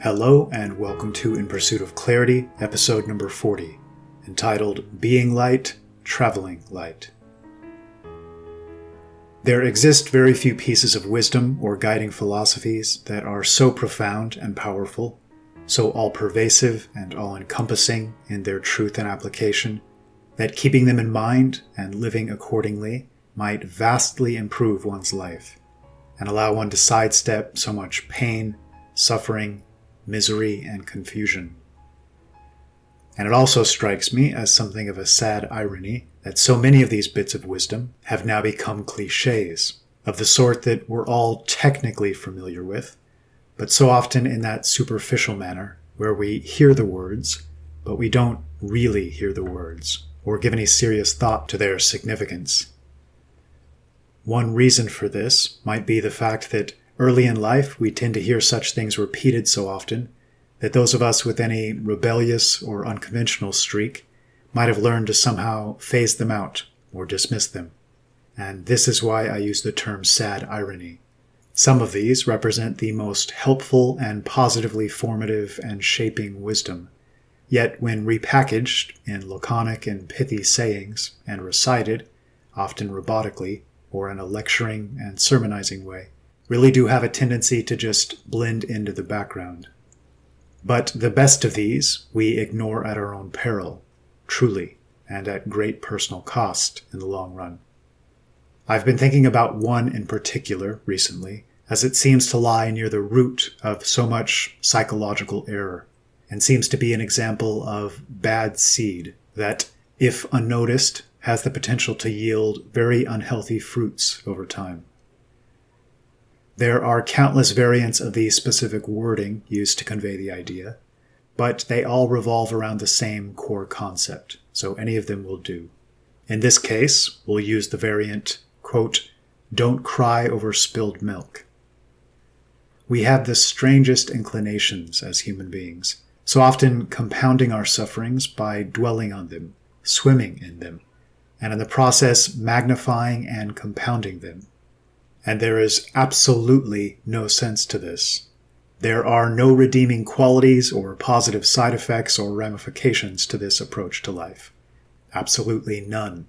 Hello and welcome to In Pursuit of Clarity, episode number 40, entitled Being Light, Traveling Light. There exist very few pieces of wisdom or guiding philosophies that are so profound and powerful, so all-pervasive and all-encompassing in their truth and application, that keeping them in mind and living accordingly might vastly improve one's life and allow one to sidestep so much pain, suffering, misery, and confusion. And it also strikes me as something of a sad irony that so many of these bits of wisdom have now become cliches, of the sort that we're all technically familiar with, but so often in that superficial manner where we hear the words, but we don't really hear the words or give any serious thought to their significance. One reason for this might be the fact that early in life, we tend to hear such things repeated so often that those of us with any rebellious or unconventional streak might have learned to somehow phase them out or dismiss them. And this is why I use the term sad irony. Some of these represent the most helpful and positively formative and shaping wisdom. Yet when repackaged in laconic and pithy sayings and recited, often robotically or in a lecturing and sermonizing way, really do have a tendency to just blend into the background. But the best of these we ignore at our own peril, truly, and at great personal cost in the long run. I've been thinking about one in particular recently, as it seems to lie near the root of so much psychological error, and seems to be an example of bad seed that, if unnoticed, has the potential to yield very unhealthy fruits over time. There are countless variants of the specific wording used to convey the idea, but they all revolve around the same core concept, so any of them will do. In this case, we'll use the variant, quote, "Don't cry over spilled milk." We have the strangest inclinations as human beings, so often compounding our sufferings by dwelling on them, swimming in them, and in the process magnifying and compounding them. And there is absolutely no sense to this. There are no redeeming qualities or positive side effects or ramifications to this approach to life. Absolutely none.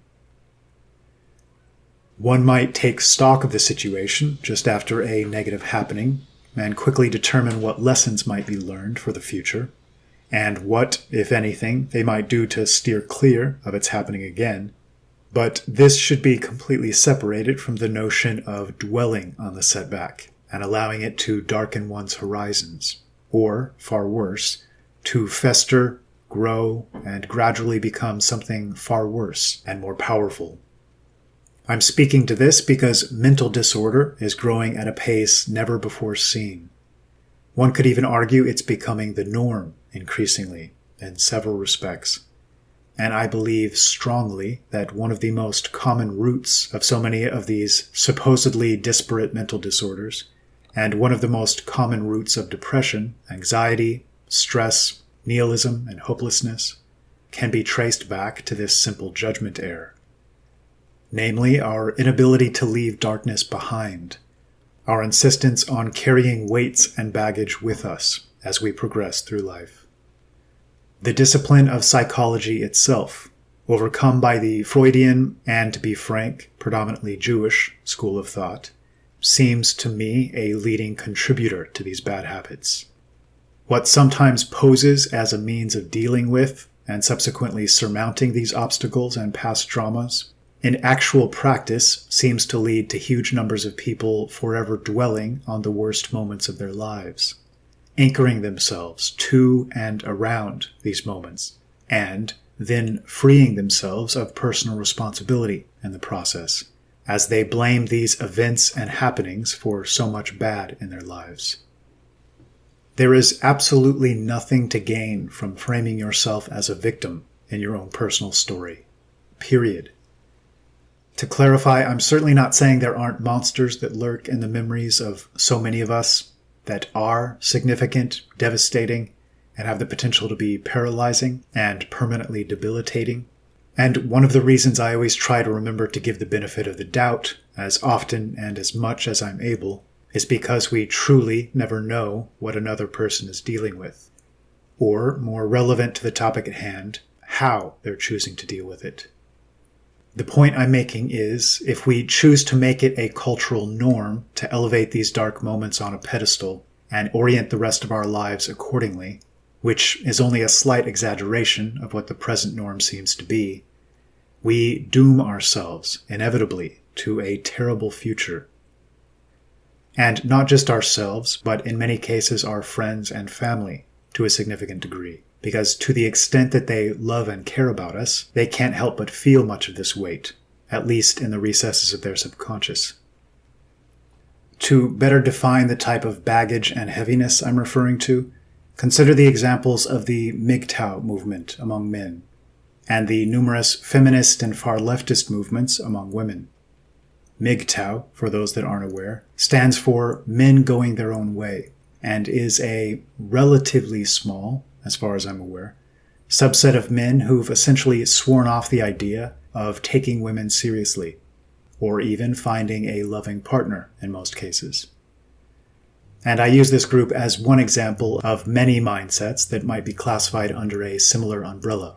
One might take stock of the situation just after a negative happening and quickly determine what lessons might be learned for the future, and what, if anything, they might do to steer clear of its happening again. But this should be completely separated from the notion of dwelling on the setback and allowing it to darken one's horizons, or, far worse, to fester, grow, and gradually become something far worse and more powerful. I'm speaking to this because mental disorder is growing at a pace never before seen. One could even argue it's becoming the norm increasingly in several respects. And I believe strongly that one of the most common roots of so many of these supposedly disparate mental disorders, and one of the most common roots of depression, anxiety, stress, nihilism, and hopelessness, can be traced back to this simple judgment error. Namely, our inability to leave darkness behind, our insistence on carrying weights and baggage with us as we progress through life. The discipline of psychology itself, overcome by the Freudian and, to be frank, predominantly Jewish school of thought, seems to me a leading contributor to these bad habits. What sometimes poses as a means of dealing with and subsequently surmounting these obstacles and past traumas, in actual practice seems to lead to huge numbers of people forever dwelling on the worst moments of their lives, anchoring themselves to and around these moments, and then freeing themselves of personal responsibility in the process, as they blame these events and happenings for so much bad in their lives. There is absolutely nothing to gain from framing yourself as a victim in your own personal story. Period. To clarify, I'm certainly not saying there aren't monsters that lurk in the memories of so many of us that are significant, devastating, and have the potential to be paralyzing and permanently debilitating. And one of the reasons I always try to remember to give the benefit of the doubt as often and as much as I'm able is because we truly never know what another person is dealing with. Or, more relevant to the topic at hand, how they're choosing to deal with it. The point I'm making is, if we choose to make it a cultural norm to elevate these dark moments on a pedestal and orient the rest of our lives accordingly, which is only a slight exaggeration of what the present norm seems to be, we doom ourselves, inevitably, to a terrible future. And not just ourselves, but in many cases our friends and family, to a significant degree. Because to the extent that they love and care about us, they can't help but feel much of this weight, at least in the recesses of their subconscious. To better define the type of baggage and heaviness I'm referring to, consider the examples of the MGTOW movement among men, and the numerous feminist and far leftist movements among women. MGTOW, for those that aren't aware, stands for Men Going Their Own Way, and is a relatively small, as far as I'm aware, subset of men who've essentially sworn off the idea of taking women seriously, or even finding a loving partner in most cases. And I use this group as one example of many mindsets that might be classified under a similar umbrella.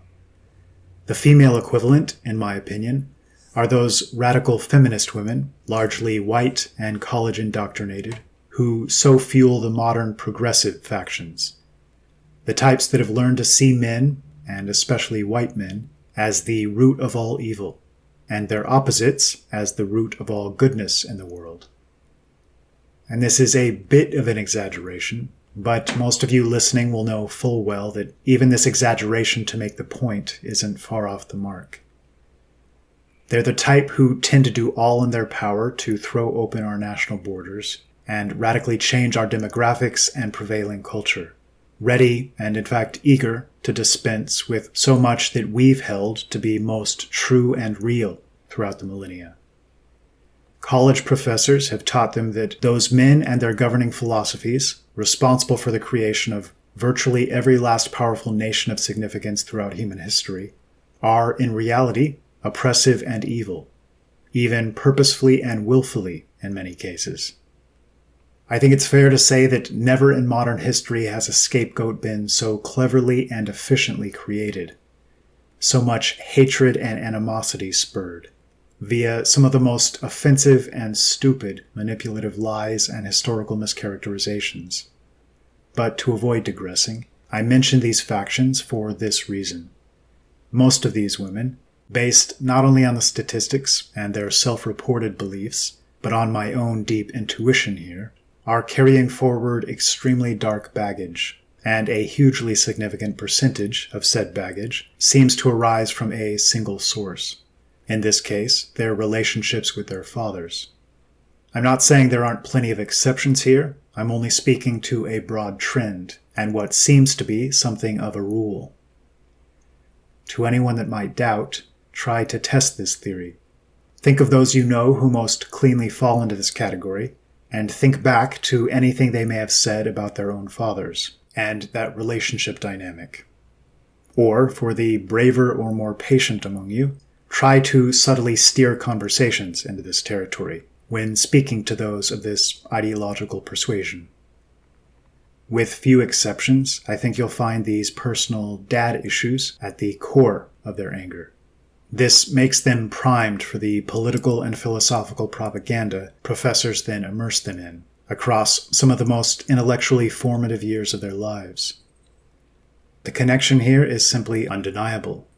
The female equivalent, in my opinion, are those radical feminist women, largely white and college indoctrinated, who so fuel the modern progressive factions. The types that have learned to see men, and especially white men, as the root of all evil, and their opposites as the root of all goodness in the world. And this is a bit of an exaggeration, but most of you listening will know full well that even this exaggeration to make the point isn't far off the mark. They're the type who tend to do all in their power to throw open our national borders and radically change our demographics and prevailing culture. Ready, and in fact eager, to dispense with so much that we've held to be most true and real throughout the millennia. College professors have taught them that those men and their governing philosophies, responsible for the creation of virtually every last powerful nation of significance throughout human history, are in reality oppressive and evil, even purposefully and willfully in many cases. I think it's fair to say that never in modern history has a scapegoat been so cleverly and efficiently created, so much hatred and animosity spurred, via some of the most offensive and stupid manipulative lies and historical mischaracterizations. But to avoid digressing, I mention these factions for this reason. Most of these women, based not only on the statistics and their self-reported beliefs, but on my own deep intuition here, are carrying forward extremely dark baggage, and a hugely significant percentage of said baggage seems to arise from a single source. In this case, their relationships with their fathers. I'm not saying there aren't plenty of exceptions here, I'm only speaking to a broad trend, and what seems to be something of a rule. To anyone that might doubt, try to test this theory. Think of those you know who most cleanly fall into this category, and think back to anything they may have said about their own fathers, and that relationship dynamic. Or, for the braver or more patient among you, try to subtly steer conversations into this territory when speaking to those of this ideological persuasion. With few exceptions, I think you'll find these personal dad issues at the core of their anger. This makes them primed for the political and philosophical propaganda professors then immerse them in, across some of the most intellectually formative years of their lives. The connection here is simply undeniable.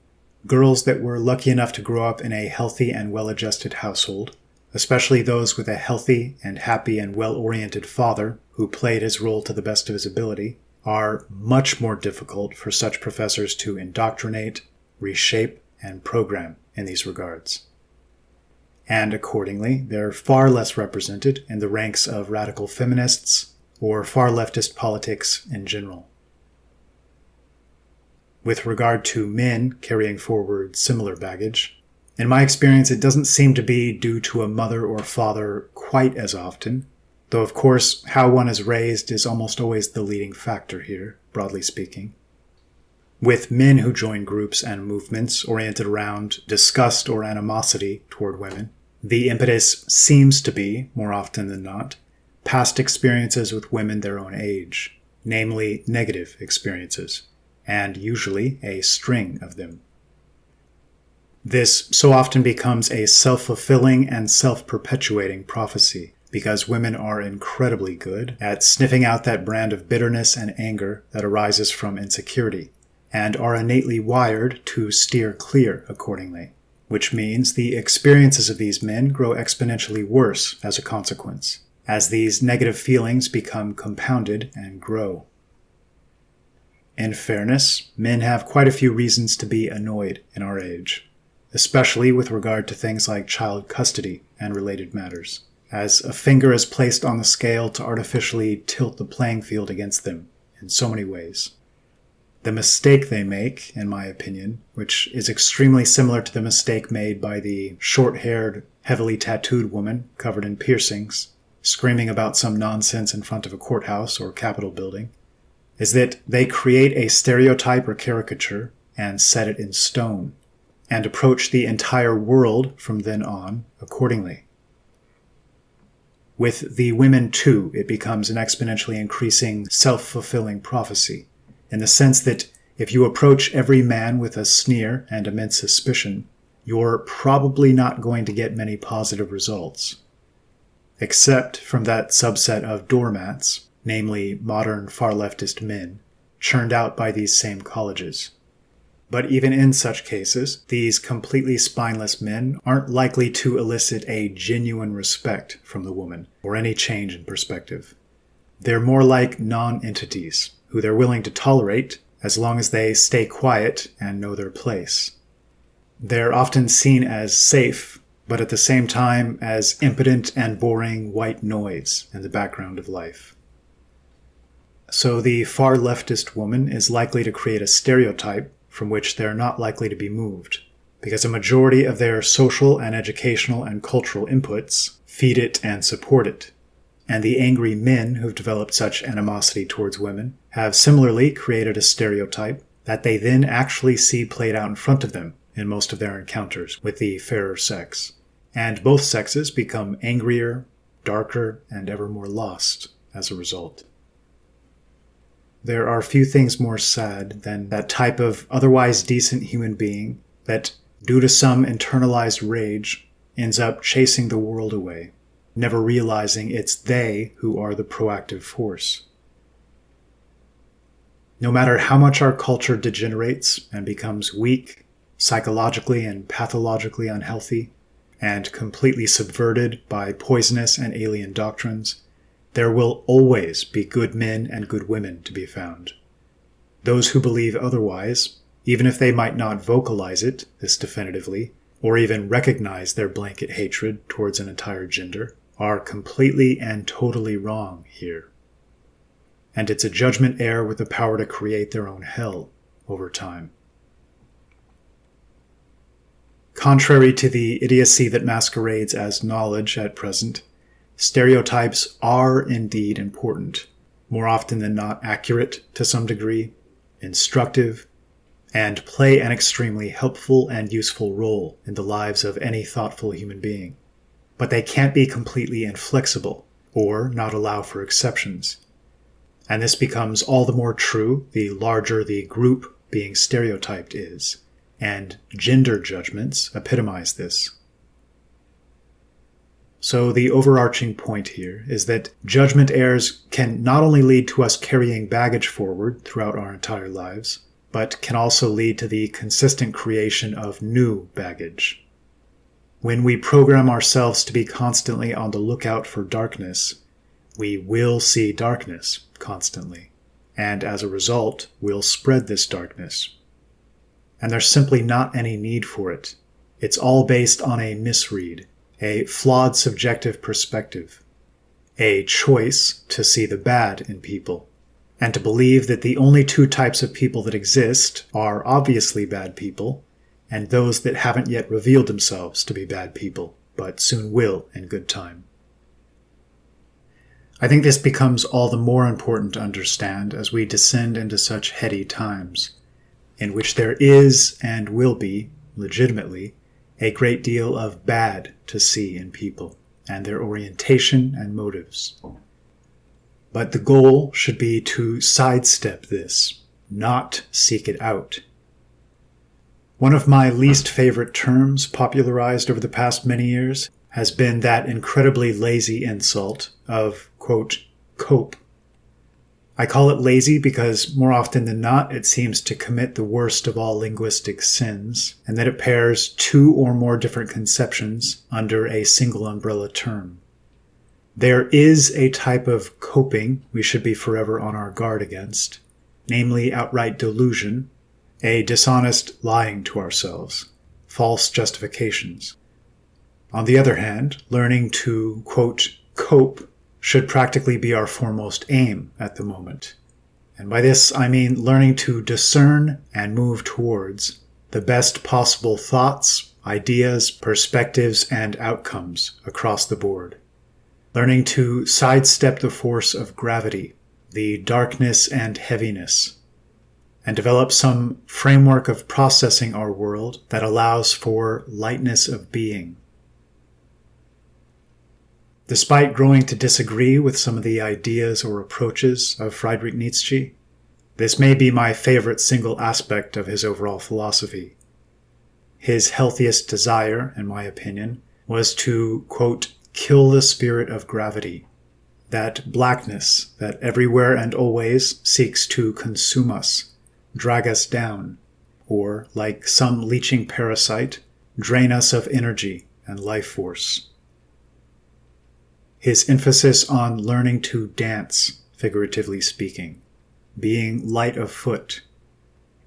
Girls that were lucky enough to grow up in a healthy and well-adjusted household, especially those with a healthy and happy and well-oriented father who played his role to the best of his ability, are much more difficult for such professors to indoctrinate, reshape, and program in these regards. And accordingly, they're far less represented in the ranks of radical feminists or far leftist politics in general. With regard to men carrying forward similar baggage, in my experience it doesn't seem to be due to a mother or father quite as often, though of course how one is raised is almost always the leading factor here, broadly speaking. With men who join groups and movements oriented around disgust or animosity toward women, the impetus seems to be, more often than not, past experiences with women their own age, namely negative experiences, and usually a string of them. This so often becomes a self-fulfilling and self-perpetuating prophecy, because women are incredibly good at sniffing out that brand of bitterness and anger that arises from insecurity, and are innately wired to steer clear accordingly, which means the experiences of these men grow exponentially worse as a consequence, as these negative feelings become compounded and grow. In fairness, men have quite a few reasons to be annoyed in our age, especially with regard to things like child custody and related matters, as a finger is placed on the scale to artificially tilt the playing field against them in so many ways. The mistake they make, in my opinion, which is extremely similar to the mistake made by the short-haired, heavily tattooed woman covered in piercings, screaming about some nonsense in front of a courthouse or Capitol building, is that they create a stereotype or caricature and set it in stone, and approach the entire world from then on accordingly. With the women, too, it becomes an exponentially increasing self-fulfilling prophecy, in the sense that if you approach every man with a sneer and immense suspicion, you're probably not going to get many positive results. Except from that subset of doormats, namely modern far-leftist men, churned out by these same colleges. But even in such cases, these completely spineless men aren't likely to elicit a genuine respect from the woman, or any change in perspective. They're more like non-entities, who they're willing to tolerate as long as they stay quiet and know their place. They're often seen as safe, but at the same time as impotent and boring white noise in the background of life. So the far leftist woman is likely to create a stereotype from which they're not likely to be moved, because a majority of their social and educational and cultural inputs feed it and support it. And the angry men who've developed such animosity towards women have similarly created a stereotype that they then actually see played out in front of them in most of their encounters with the fairer sex. And both sexes become angrier, darker, and ever more lost as a result. There are few things more sad than that type of otherwise decent human being that, due to some internalized rage, ends up chasing the world away, never realizing it's they who are the proactive force. No matter how much our culture degenerates and becomes weak, psychologically and pathologically unhealthy, and completely subverted by poisonous and alien doctrines, there will always be good men and good women to be found. Those who believe otherwise, even if they might not vocalize it this definitively, or even recognize their blanket hatred towards an entire gender, are completely and totally wrong here. And it's a judgment heir with the power to create their own hell over time. Contrary to the idiocy that masquerades as knowledge at present, stereotypes are indeed important, more often than not accurate to some degree, instructive, and play an extremely helpful and useful role in the lives of any thoughtful human being. But they can't be completely inflexible, or not allow for exceptions. And this becomes all the more true the larger the group being stereotyped is, and gender judgments epitomize this. So the overarching point here is that judgment errors can not only lead to us carrying baggage forward throughout our entire lives, but can also lead to the consistent creation of new baggage. When we program ourselves to be constantly on the lookout for darkness, we will see darkness constantly, and as a result, we'll spread this darkness. And there's simply not any need for it. It's all based on a misread, a flawed subjective perspective, a choice to see the bad in people, and to believe that the only two types of people that exist are obviously bad people, and those that haven't yet revealed themselves to be bad people, but soon will in good time. I think this becomes all the more important to understand as we descend into such heady times, in which there is and will be, legitimately, a great deal of bad to see in people, and their orientation and motives. But the goal should be to sidestep this, not seek it out. One of my least favorite terms popularized over the past many years has been that incredibly lazy insult of, quote, cope. I call it lazy because more often than not it seems to commit the worst of all linguistic sins, and that it pairs two or more different conceptions under a single umbrella term. There is a type of coping we should be forever on our guard against, namely outright delusion, a dishonest lying to ourselves, false justifications. On the other hand, learning to, quote, cope should practically be our foremost aim at the moment. And by this, I mean learning to discern and move towards the best possible thoughts, ideas, perspectives, and outcomes across the board. Learning to sidestep the force of gravity, the darkness and heaviness, and develop some framework of processing our world that allows for lightness of being. Despite growing to disagree with some of the ideas or approaches of Friedrich Nietzsche, this may be my favorite single aspect of his overall philosophy. His healthiest desire, in my opinion, was to, quote, kill the spirit of gravity, that blackness that everywhere and always seeks to consume us, drag us down, or, like some leeching parasite, drain us of energy and life force. His emphasis on learning to dance, figuratively speaking, being light of foot.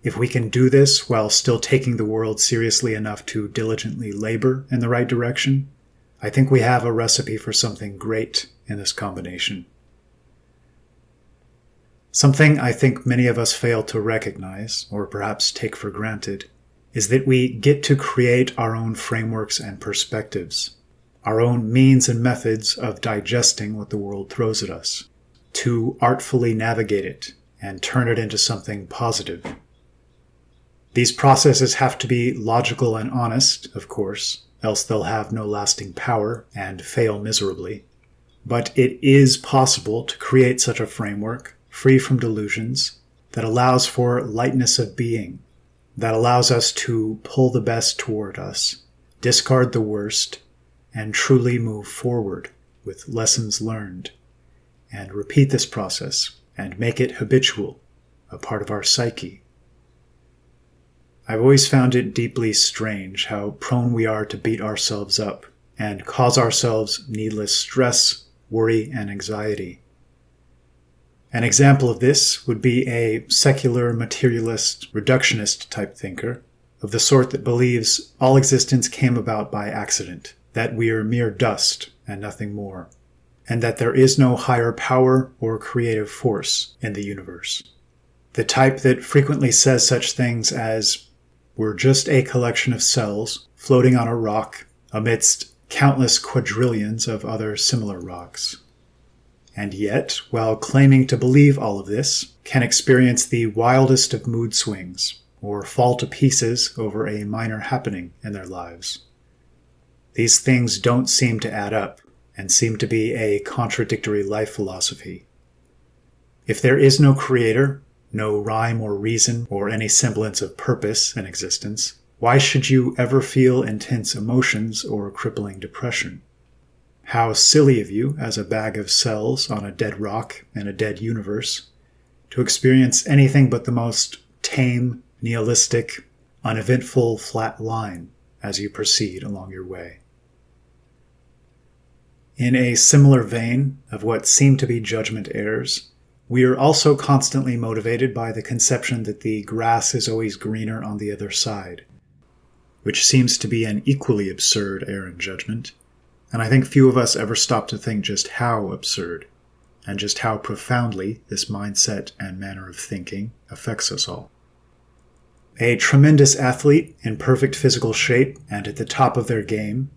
If we can do this while still taking the world seriously enough to diligently labor in the right direction, I think we have a recipe for something great in this combination. Something I think many of us fail to recognize, or perhaps take for granted, is that we get to create our own frameworks and perspectives, our own means and methods of digesting what the world throws at us, to artfully navigate it and turn it into something positive. These processes have to be logical and honest, of course, else they'll have no lasting power and fail miserably. But it is possible to create such a framework, free from delusions, that allows for lightness of being, that allows us to pull the best toward us, discard the worst, and truly move forward with lessons learned, and repeat this process and make it habitual, a part of our psyche. I've always found it deeply strange how prone we are to beat ourselves up and cause ourselves needless stress, worry, and anxiety. An example of this would be a secular, materialist, reductionist type thinker, of the sort that believes all existence came about by accident, that we are mere dust and nothing more, and that there is no higher power or creative force in the universe. The type that frequently says such things as, "We're just a collection of cells floating on a rock amidst countless quadrillions of other similar rocks." And yet, while claiming to believe all of this, can experience the wildest of mood swings, or fall to pieces over a minor happening in their lives. These things don't seem to add up, and seem to be a contradictory life philosophy. If there is no creator, no rhyme or reason or any semblance of purpose in existence, why should you ever feel intense emotions or crippling depression? How silly of you, as a bag of cells on a dead rock in a dead universe, to experience anything but the most tame, nihilistic, uneventful flat line as you proceed along your way. In a similar vein of what seem to be judgment errors, we are also constantly motivated by the conception that the grass is always greener on the other side, which seems to be an equally absurd error in judgment, and I think few of us ever stop to think just how absurd, and just how profoundly this mindset and manner of thinking affects us all. A tremendous athlete in perfect physical shape and at the top of their game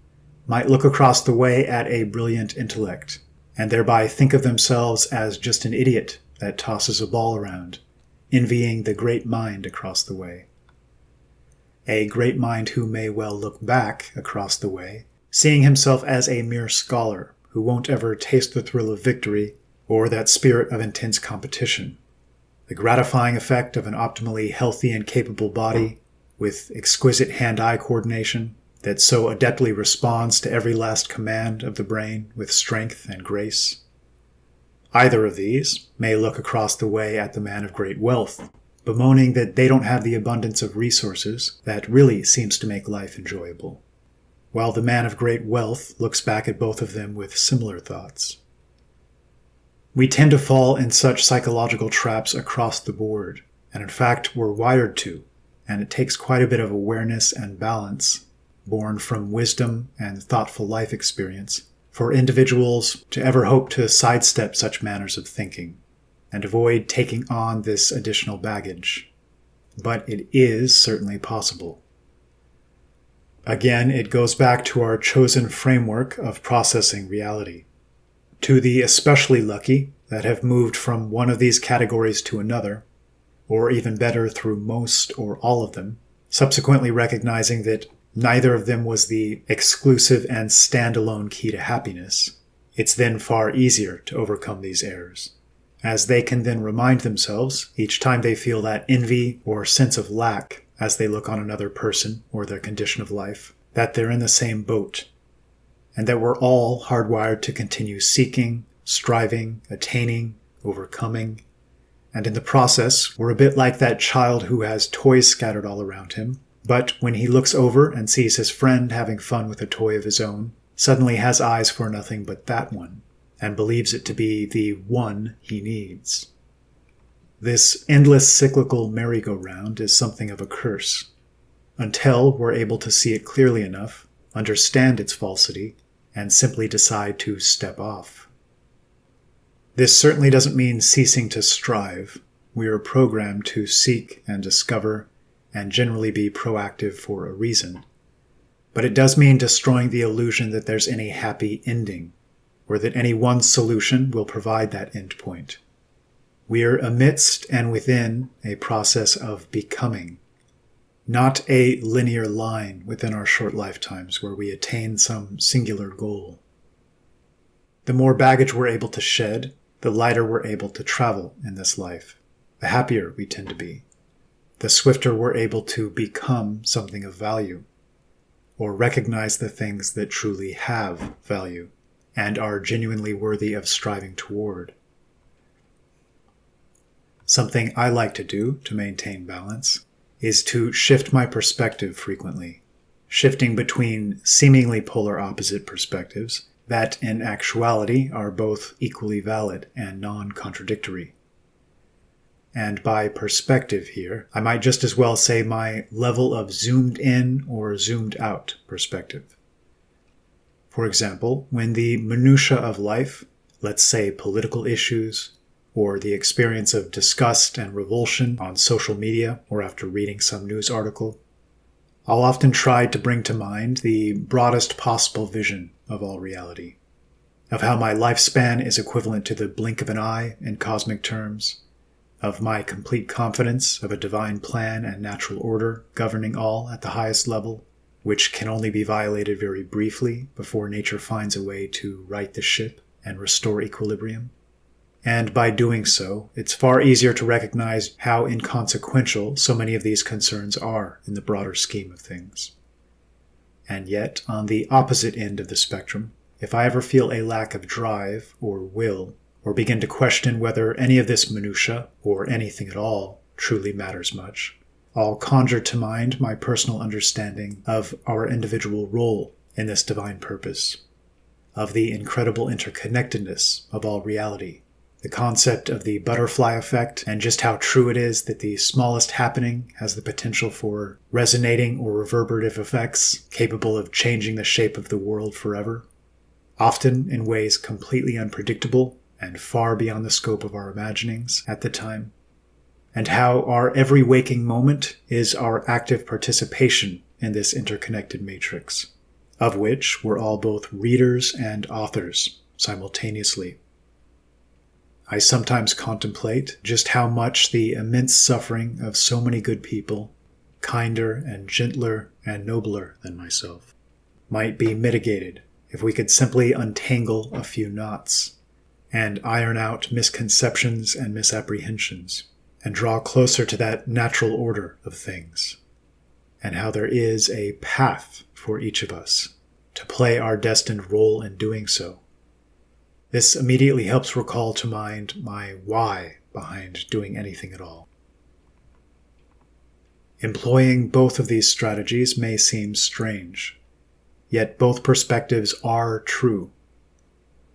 might look across the way at a brilliant intellect, and thereby think of themselves as just an idiot that tosses a ball around, envying the great mind across the way. A great mind who may well look back across the way, seeing himself as a mere scholar who won't ever taste the thrill of victory or that spirit of intense competition, the gratifying effect of an optimally healthy and capable body with exquisite hand-eye coordination that so adeptly responds to every last command of the brain with strength and grace. Either of these may look across the way at the man of great wealth, bemoaning that they don't have the abundance of resources that really seems to make life enjoyable, while the man of great wealth looks back at both of them with similar thoughts. We tend to fall in such psychological traps across the board, and in fact we're wired to, and it takes quite a bit of awareness and balance, born from wisdom and thoughtful life experience, for individuals to ever hope to sidestep such manners of thinking and avoid taking on this additional baggage. But it is certainly possible. Again, it goes back to our chosen framework of processing reality. To the especially lucky that have moved from one of these categories to another, or even better through most or all of them, subsequently recognizing that neither of them was the exclusive and standalone key to happiness, it's then far easier to overcome these errors, as they can then remind themselves, each time they feel that envy or sense of lack as they look on another person or their condition of life, that they're in the same boat, and that we're all hardwired to continue seeking, striving, attaining, overcoming, and in the process, we're a bit like that child who has toys scattered all around him, but when he looks over and sees his friend having fun with a toy of his own, suddenly has eyes for nothing but that one, and believes it to be the one he needs. This endless cyclical merry-go-round is something of a curse, until we're able to see it clearly enough, understand its falsity, and simply decide to step off. This certainly doesn't mean ceasing to strive. We are programmed to seek and discover and generally be proactive for a reason. But it does mean destroying the illusion that there's any happy ending, or that any one solution will provide that end point. We are amidst and within a process of becoming, not a linear line within our short lifetimes where we attain some singular goal. The more baggage we're able to shed, the lighter we're able to travel in this life, the happier we tend to be, the swifter we're able to become something of value, or recognize the things that truly have value and are genuinely worthy of striving toward. Something I like to do to maintain balance is to shift my perspective frequently, shifting between seemingly polar opposite perspectives that in actuality are both equally valid and non-contradictory. And by perspective here, I might just as well say my level of zoomed in or zoomed out perspective. For example, when the minutiae of life, let's say political issues, or the experience of disgust and revulsion on social media or after reading some news article, I'll often try to bring to mind the broadest possible vision of all reality, of how my lifespan is equivalent to the blink of an eye in cosmic terms, of my complete confidence of a divine plan and natural order governing all at the highest level, which can only be violated very briefly before nature finds a way to right the ship and restore equilibrium. And by doing so, it's far easier to recognize how inconsequential so many of these concerns are in the broader scheme of things. And yet, on the opposite end of the spectrum, if I ever feel a lack of drive or will, or begin to question whether any of this minutia, or anything at all, truly matters much, I'll conjure to mind my personal understanding of our individual role in this divine purpose, of the incredible interconnectedness of all reality, the concept of the butterfly effect, and just how true it is that the smallest happening has the potential for resonating or reverberative effects capable of changing the shape of the world forever, often in ways completely unpredictable and far beyond the scope of our imaginings at the time, and how our every waking moment is our active participation in this interconnected matrix, of which we're all both readers and authors simultaneously. I sometimes contemplate just how much the immense suffering of so many good people, kinder and gentler and nobler than myself, might be mitigated if we could simply untangle a few knots, and iron out misconceptions and misapprehensions, and draw closer to that natural order of things, and how there is a path for each of us to play our destined role in doing so. This immediately helps recall to mind my why behind doing anything at all. Employing both of these strategies may seem strange, yet both perspectives are true.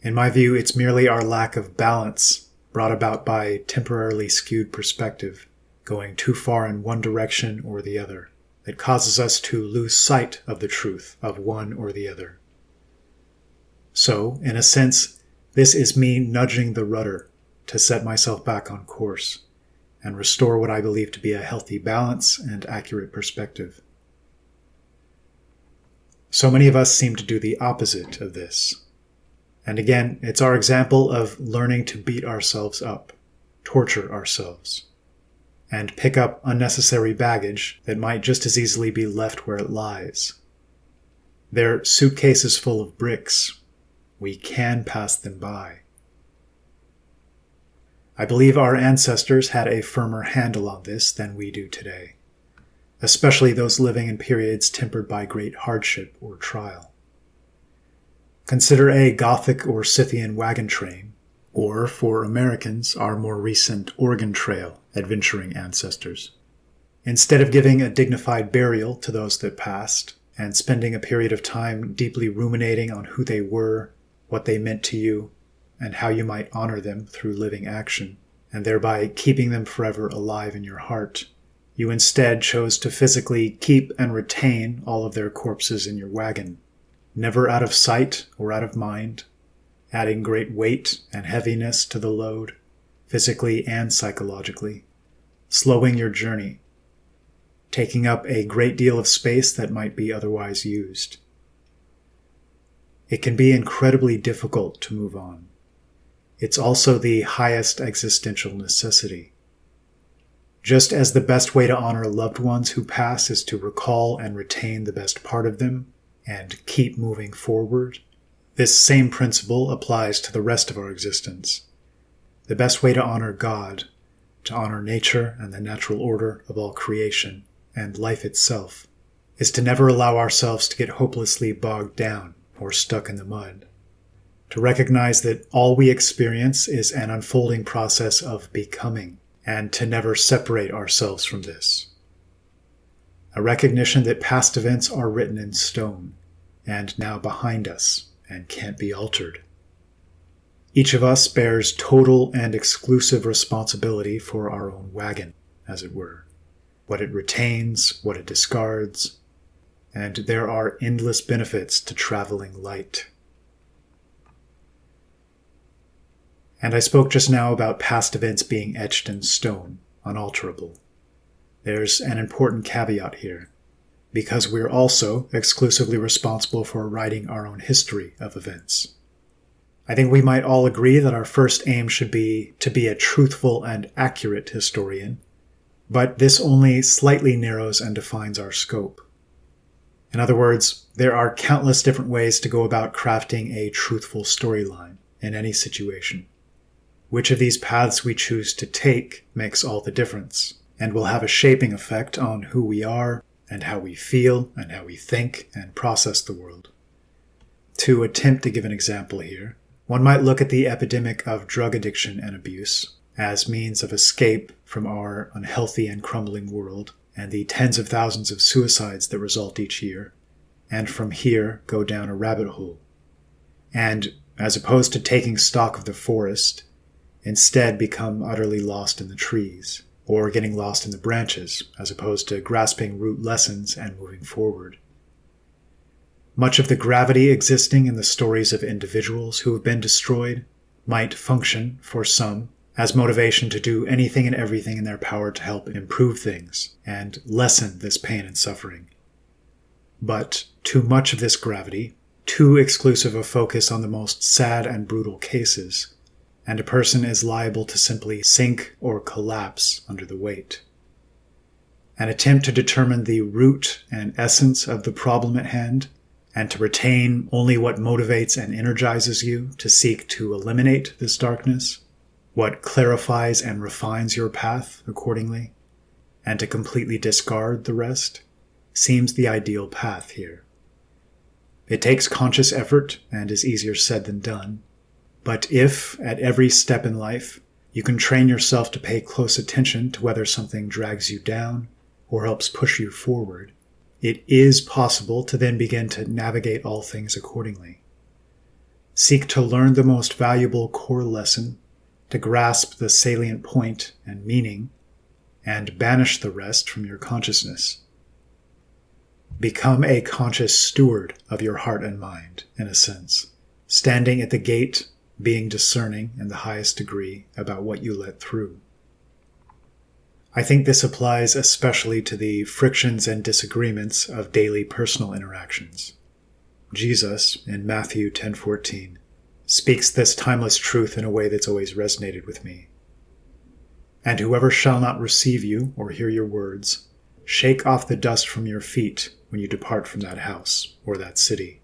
In my view, it's merely our lack of balance brought about by temporarily skewed perspective, going too far in one direction or the other, that causes us to lose sight of the truth of one or the other. So, in a sense, this is me nudging the rudder to set myself back on course and restore what I believe to be a healthy balance and accurate perspective. So many of us seem to do the opposite of this. And again, it's our example of learning to beat ourselves up, torture ourselves, and pick up unnecessary baggage that might just as easily be left where it lies. They're suitcases full of bricks. We can pass them by. I believe our ancestors had a firmer handle on this than we do today, especially those living in periods tempered by great hardship or trial. Consider a Gothic or Scythian wagon train, or, for Americans, our more recent Oregon Trail adventuring ancestors. Instead of giving a dignified burial to those that passed, and spending a period of time deeply ruminating on who they were, what they meant to you, and how you might honor them through living action, and thereby keeping them forever alive in your heart, you instead chose to physically keep and retain all of their corpses in your wagon, never out of sight or out of mind, adding great weight and heaviness to the load, physically and psychologically, slowing your journey, taking up a great deal of space that might be otherwise used. It can be incredibly difficult to move on. It's also the highest existential necessity. Just as the best way to honor loved ones who pass is to recall and retain the best part of them and keep moving forward, this same principle applies to the rest of our existence. The best way to honor God, to honor nature and the natural order of all creation and life itself, is to never allow ourselves to get hopelessly bogged down or stuck in the mud. To recognize that all we experience is an unfolding process of becoming, and to never separate ourselves from this. A recognition that past events are written in stone, and now behind us, and can't be altered. Each of us bears total and exclusive responsibility for our own wagon, as it were, what it retains, what it discards, and there are endless benefits to traveling light. And I spoke just now about past events being etched in stone, unalterable. There's an important caveat here, because we're also exclusively responsible for writing our own history of events. I think we might all agree that our first aim should be to be a truthful and accurate historian, but this only slightly narrows and defines our scope. In other words, there are countless different ways to go about crafting a truthful storyline in any situation. Which of these paths we choose to take makes all the difference, and will have a shaping effect on who we are, and how we feel, and how we think and process the world. To attempt to give an example here, one might look at the epidemic of drug addiction and abuse as means of escape from our unhealthy and crumbling world, and the tens of thousands of suicides that result each year, and from here go down a rabbit hole. And, as opposed to taking stock of the forest, instead become utterly lost in the trees, or getting lost in the branches, as opposed to grasping root lessons and moving forward. Much of the gravity existing in the stories of individuals who have been destroyed might function, for some, as motivation to do anything and everything in their power to help improve things and lessen this pain and suffering. But too much of this gravity, too exclusive a focus on the most sad and brutal cases, and a person is liable to simply sink or collapse under the weight. An attempt to determine the root and essence of the problem at hand and to retain only what motivates and energizes you to seek to eliminate this darkness, what clarifies and refines your path accordingly, and to completely discard the rest, seems the ideal path here. It takes conscious effort and is easier said than done, but if, at every step in life, you can train yourself to pay close attention to whether something drags you down or helps push you forward, it is possible to then begin to navigate all things accordingly. Seek to learn the most valuable core lesson, to grasp the salient point and meaning, and banish the rest from your consciousness. Become a conscious steward of your heart and mind, in a sense, standing at the gate, being discerning in the highest degree about what you let through. I think this applies especially to the frictions and disagreements of daily personal interactions. Jesus, in Matthew 10:14, speaks this timeless truth in a way that's always resonated with me. And whoever shall not receive you or hear your words, shake off the dust from your feet when you depart from that house or that city.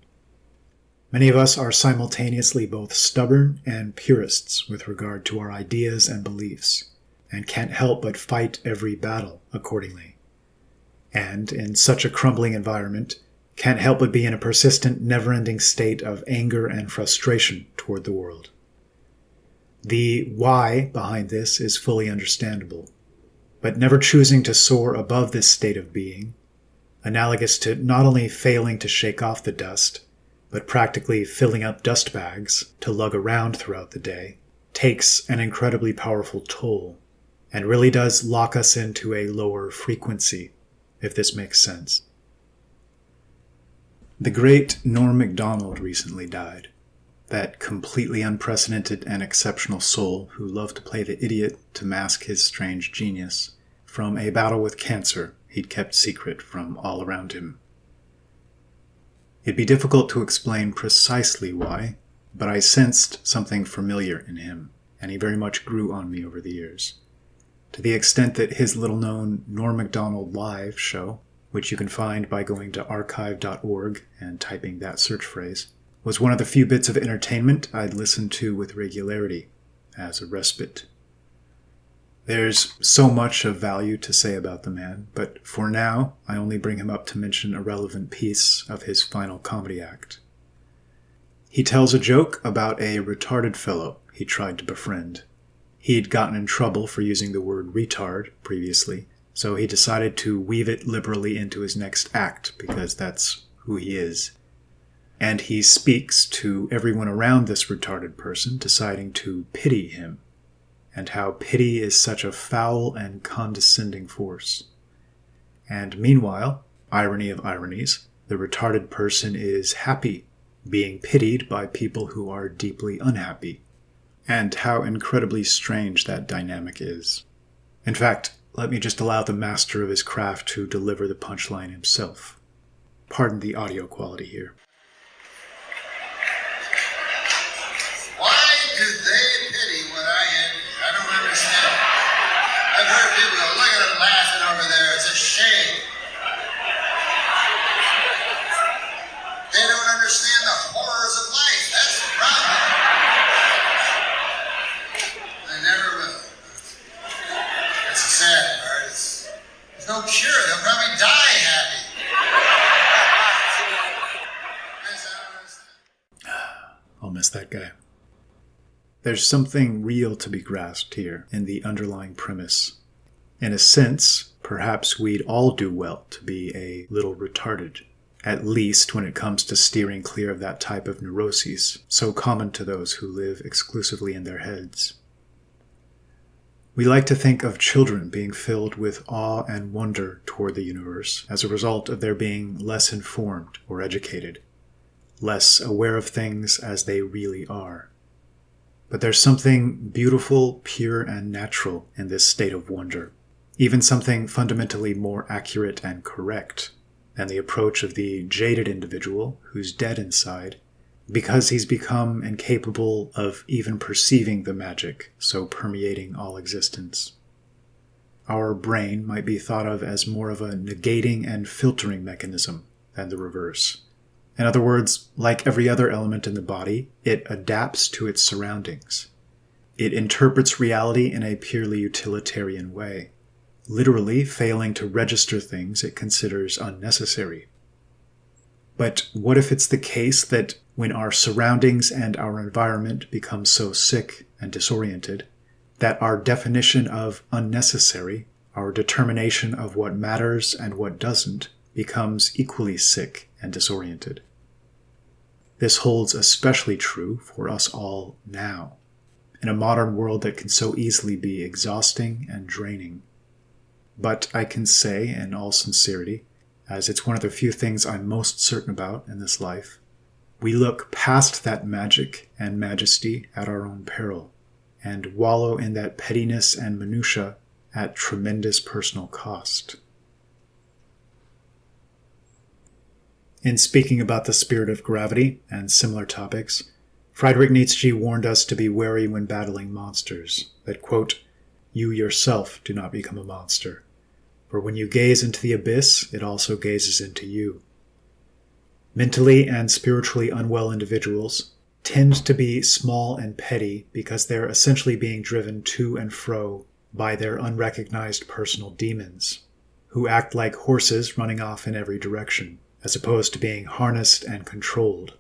Many of us are simultaneously both stubborn and purists with regard to our ideas and beliefs, and can't help but fight every battle accordingly. And in such a crumbling environment, can't help but be in a persistent, never-ending state of anger and frustration toward the world. The why behind this is fully understandable, but never choosing to soar above this state of being, analogous to not only failing to shake off the dust, but practically filling up dust bags to lug around throughout the day, takes an incredibly powerful toll, and really does lock us into a lower frequency, if this makes sense. The great Norm Macdonald recently died, that completely unprecedented and exceptional soul who loved to play the idiot to mask his strange genius from a battle with cancer he'd kept secret from all around him. It'd be difficult to explain precisely why, but I sensed something familiar in him, and he very much grew on me over the years, to the extent that his little-known Norm Macdonald Live show, which you can find by going to archive.org and typing that search phrase, was one of the few bits of entertainment I'd listened to with regularity, as a respite. There's so much of value to say about the man, but for now, I only bring him up to mention a relevant piece of his final comedy act. He tells a joke about a retarded fellow he tried to befriend. He'd gotten in trouble for using the word retard previously, so he decided to weave it liberally into his next act, because that's who he is. And he speaks to everyone around this retarded person, deciding to pity him, and how pity is such a foul and condescending force. And meanwhile, irony of ironies, the retarded person is happy, being pitied by people who are deeply unhappy. And how incredibly strange that dynamic is. In fact, let me just allow the master of his craft to deliver the punchline himself. Pardon the audio quality here. Why do they pity what I envy? I don't understand. I've heard people go, look at them laughing over there, it's a shame. They don't understand the horrors of life, that's the problem. They never will. That's the sad part. There's no cure, they'll probably die happy. I'll miss that guy. There's something real to be grasped here in the underlying premise. In a sense, perhaps we'd all do well to be a little retarded, at least when it comes to steering clear of that type of neuroses, so common to those who live exclusively in their heads. We like to think of children being filled with awe and wonder toward the universe as a result of their being less informed or educated, less aware of things as they really are. But there's something beautiful, pure, and natural in this state of wonder, even something fundamentally more accurate and correct than the approach of the jaded individual who's dead inside because he's become incapable of even perceiving the magic so permeating all existence. Our brain might be thought of as more of a negating and filtering mechanism than the reverse, In other words, like every other element in the body, it adapts to its surroundings. It interprets reality in a purely utilitarian way, literally failing to register things it considers unnecessary. But what if it's the case that when our surroundings and our environment become so sick and disoriented, that our definition of unnecessary, our determination of what matters and what doesn't, becomes equally sick and disoriented? This holds especially true for us all now, in a modern world that can so easily be exhausting and draining. But I can say, in all sincerity, as it's one of the few things I'm most certain about in this life, we look past that magic and majesty at our own peril, and wallow in that pettiness and minutia at tremendous personal cost. In speaking about the spirit of gravity and similar topics, Friedrich Nietzsche warned us to be wary when battling monsters, that, quote, "You yourself do not become a monster, for when you gaze into the abyss, it also gazes into you." Mentally and spiritually unwell individuals tend to be small and petty because they're essentially being driven to and fro by their unrecognized personal demons, who act like horses running off in every direction, as opposed to being harnessed and controlled.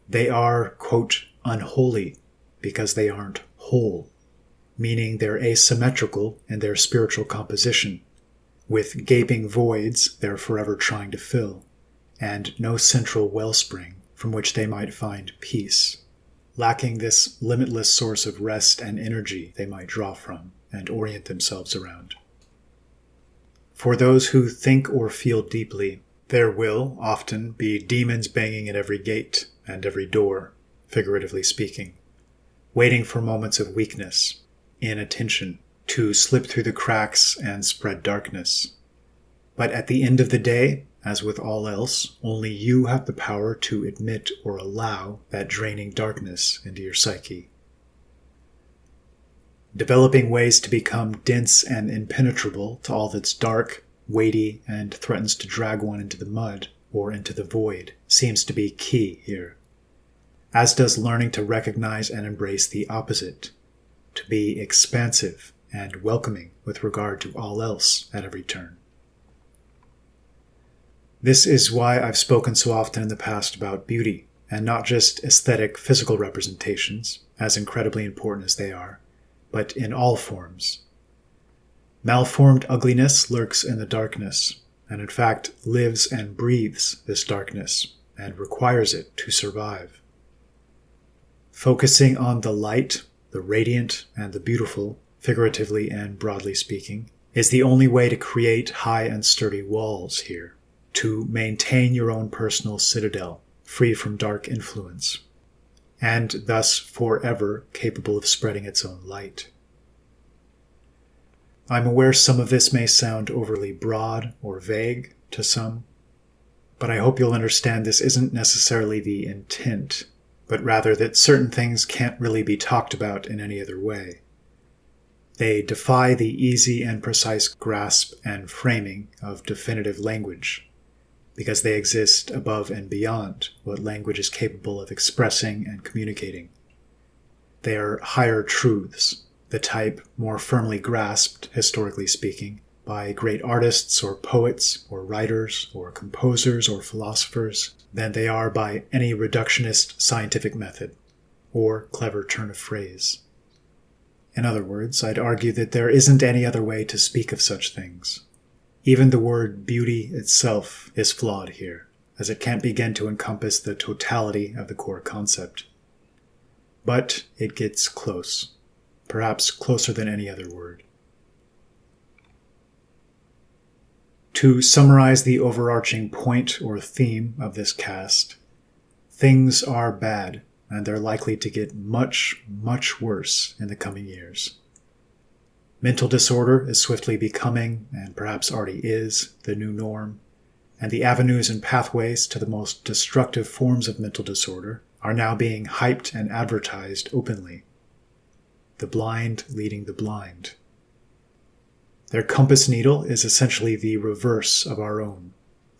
They are, quote, unholy because they aren't whole, meaning they're asymmetrical in their spiritual composition, with gaping voids they're forever trying to fill, and no central wellspring from which they might find peace, lacking this limitless source of rest and energy they might draw from and orient themselves around. For those who think or feel deeply, there will often be demons banging at every gate and every door, figuratively speaking, waiting for moments of weakness, inattention, to slip through the cracks and spread darkness. But at the end of the day, as with all else, only you have the power to admit or allow that draining darkness into your psyche. Developing ways to become dense and impenetrable to all that's dark, weighty, and threatens to drag one into the mud or into the void seems to be key here, as does learning to recognize and embrace the opposite, to be expansive and welcoming with regard to all else at every turn. This is why I've spoken so often in the past about beauty, and not just aesthetic physical representations, as incredibly important as they are, but in all forms. Malformed ugliness lurks in the darkness, and in fact lives and breathes this darkness, and requires it to survive. Focusing on the light, the radiant, and the beautiful, figuratively and broadly speaking, is the only way to create high and sturdy walls here, to maintain your own personal citadel, free from dark influence, and thus forever capable of spreading its own light. I'm aware some of this may sound overly broad or vague to some, but I hope you'll understand this isn't necessarily the intent, but rather that certain things can't really be talked about in any other way. They defy the easy and precise grasp and framing of definitive language, because they exist above and beyond what language is capable of expressing and communicating. They are higher truths, the type more firmly grasped, historically speaking, by great artists or poets or writers or composers or philosophers than they are by any reductionist scientific method or clever turn of phrase. In other words, I'd argue that there isn't any other way to speak of such things. Even the word beauty itself is flawed here, as it can't begin to encompass the totality of the core concept. But it gets close, perhaps closer than any other word. To summarize the overarching point or theme of this cast, things are bad, and they're likely to get much, much worse in the coming years. Mental disorder is swiftly becoming, and perhaps already is, the new norm, and the avenues and pathways to the most destructive forms of mental disorder are now being hyped and advertised openly. The blind leading the blind. Their compass needle is essentially the reverse of our own,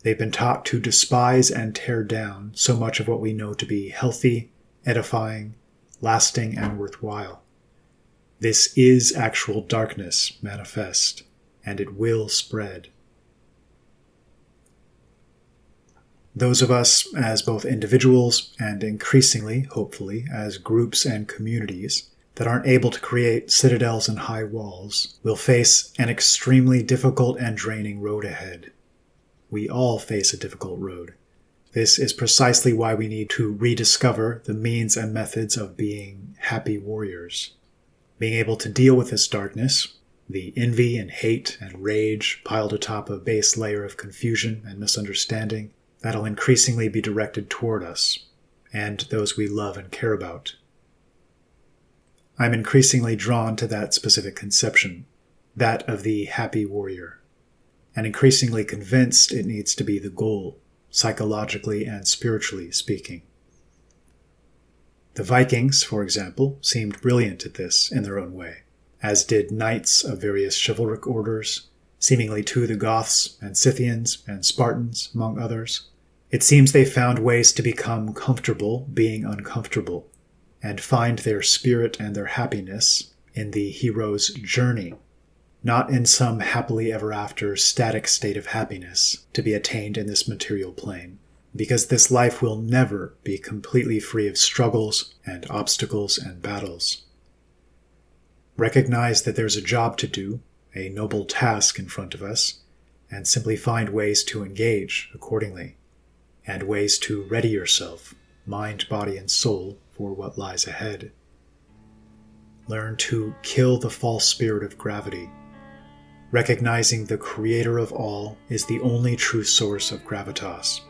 They've been taught to despise and tear down so much of what we know to be healthy, edifying, lasting, and worthwhile. This is actual darkness manifest, and it will spread. Those of us, as both individuals and increasingly, hopefully, as groups and communities, that aren't able to create citadels and high walls, will face an extremely difficult and draining road ahead. We all face a difficult road. This is precisely why we need to rediscover the means and methods of being happy warriors. Being able to deal with this darkness, the envy and hate and rage piled atop a base layer of confusion and misunderstanding, that'll increasingly be directed toward us and those we love and care about. I'm increasingly drawn to that specific conception, that of the happy warrior, and increasingly convinced it needs to be the goal, psychologically and spiritually speaking. The Vikings, for example, seemed brilliant at this in their own way, as did knights of various chivalric orders, seemingly too the Goths and Scythians and Spartans, among others. It seems they found ways to become comfortable being uncomfortable, and find their spirit and their happiness in the hero's journey, not in some happily ever after static state of happiness to be attained in this material plane, because this life will never be completely free of struggles and obstacles and battles. Recognize that there's a job to do, a noble task in front of us, and simply find ways to engage accordingly, and ways to ready yourself, mind, body, and soul, for what lies ahead. Learn to kill the false spirit of gravity, recognizing the creator of all is the only true source of gravitas,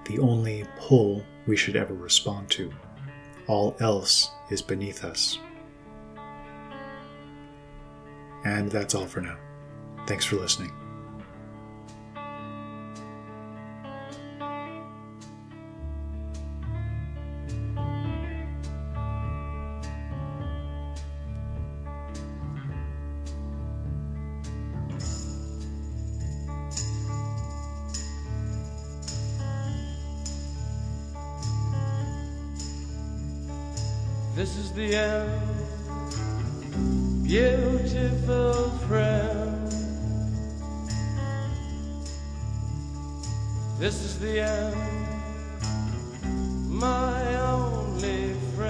the only pull we should ever respond to. All else is beneath us. And that's all for now. Thanks for listening. This is the end, beautiful friend. This is the end, my only friend.